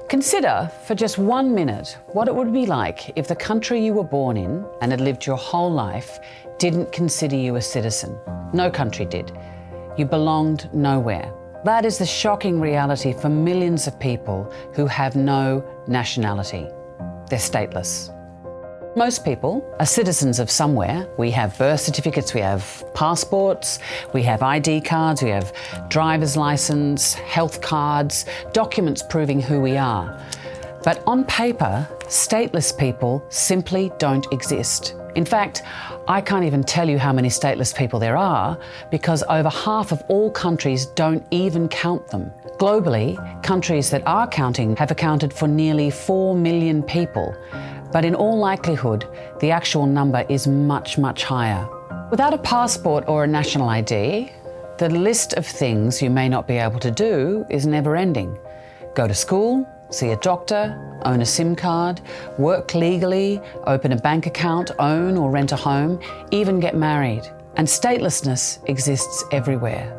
Consider for just 1 minute what it would be like if the country you were born in and had lived your whole life didn't consider you a citizen. No country did. You belonged nowhere. That is the shocking reality for millions of people who have no nationality. They're stateless. Most people are citizens of somewhere. We have birth certificates, we have passports, we have ID cards, we have driver's license, health cards, documents proving who we are. But on paper, stateless people simply don't exist. In fact, I can't even tell you how many stateless people there are because over half of all countries don't even count them. Globally, countries that are counting have accounted for nearly 4 million people. But in all likelihood, the actual number is much, much higher. Without a passport or a national ID, the list of things you may not be able to do is never ending. Go to school, see a doctor, own a SIM card, work legally, open a bank account, own or rent a home, even get married. And statelessness exists everywhere.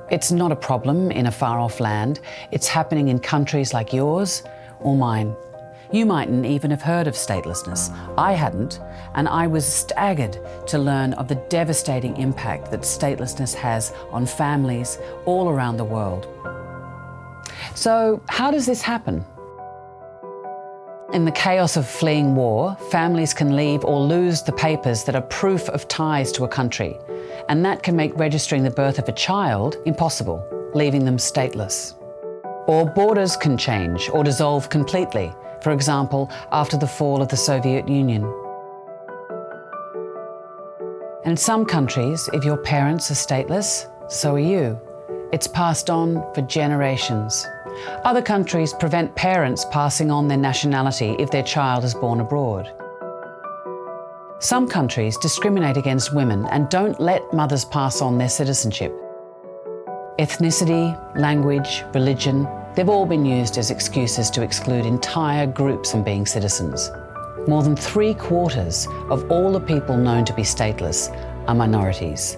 It's not a problem in a far-off land. It's happening in countries like yours or mine. You mightn't even have heard of statelessness. I hadn't, and I was staggered to learn of the devastating impact that statelessness has on families all around the world. So, how does this happen? In the chaos of fleeing war, families can leave or lose the papers that are proof of ties to a country, and that can make registering the birth of a child impossible, leaving them stateless. Or borders can change or dissolve completely. For example, after the fall of the Soviet Union. And in some countries, if your parents are stateless, so are you. It's passed on for generations. Other countries prevent parents passing on their nationality if their child is born abroad. Some countries discriminate against women and don't let mothers pass on their citizenship. Ethnicity, language, religion, they've all been used as excuses to exclude entire groups from being citizens. More than 3/4 of all the people known to be stateless are minorities.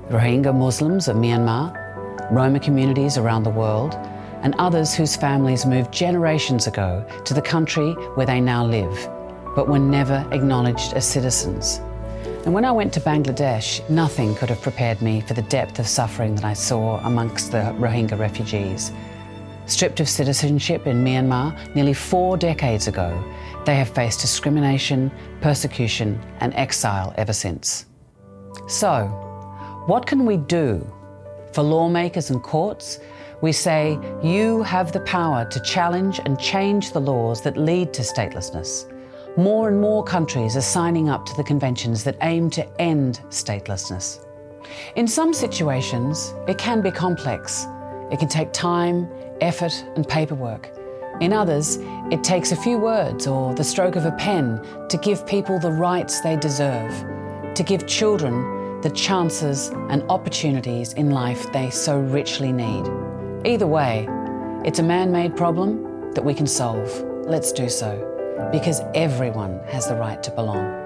Rohingya Muslims of Myanmar, Roma communities around the world, and others whose families moved generations ago to the country where they now live, but were never acknowledged as citizens. And when I went to Bangladesh, nothing could have prepared me for the depth of suffering that I saw amongst the Rohingya refugees. Stripped of citizenship in Myanmar nearly 4 decades ago, they have faced discrimination, persecution, and exile ever since. So, what can we do? For lawmakers and courts, we say you have the power to challenge and change the laws that lead to statelessness. More and more countries are signing up to the conventions that aim to end statelessness. In some situations, it can be complex. It can take time, effort, and paperwork. In others, it takes a few words or the stroke of a pen to give people the rights they deserve, to give children the chances and opportunities in life they so richly need. Either way, it's a man-made problem that we can solve. Let's do so, because everyone has the right to belong.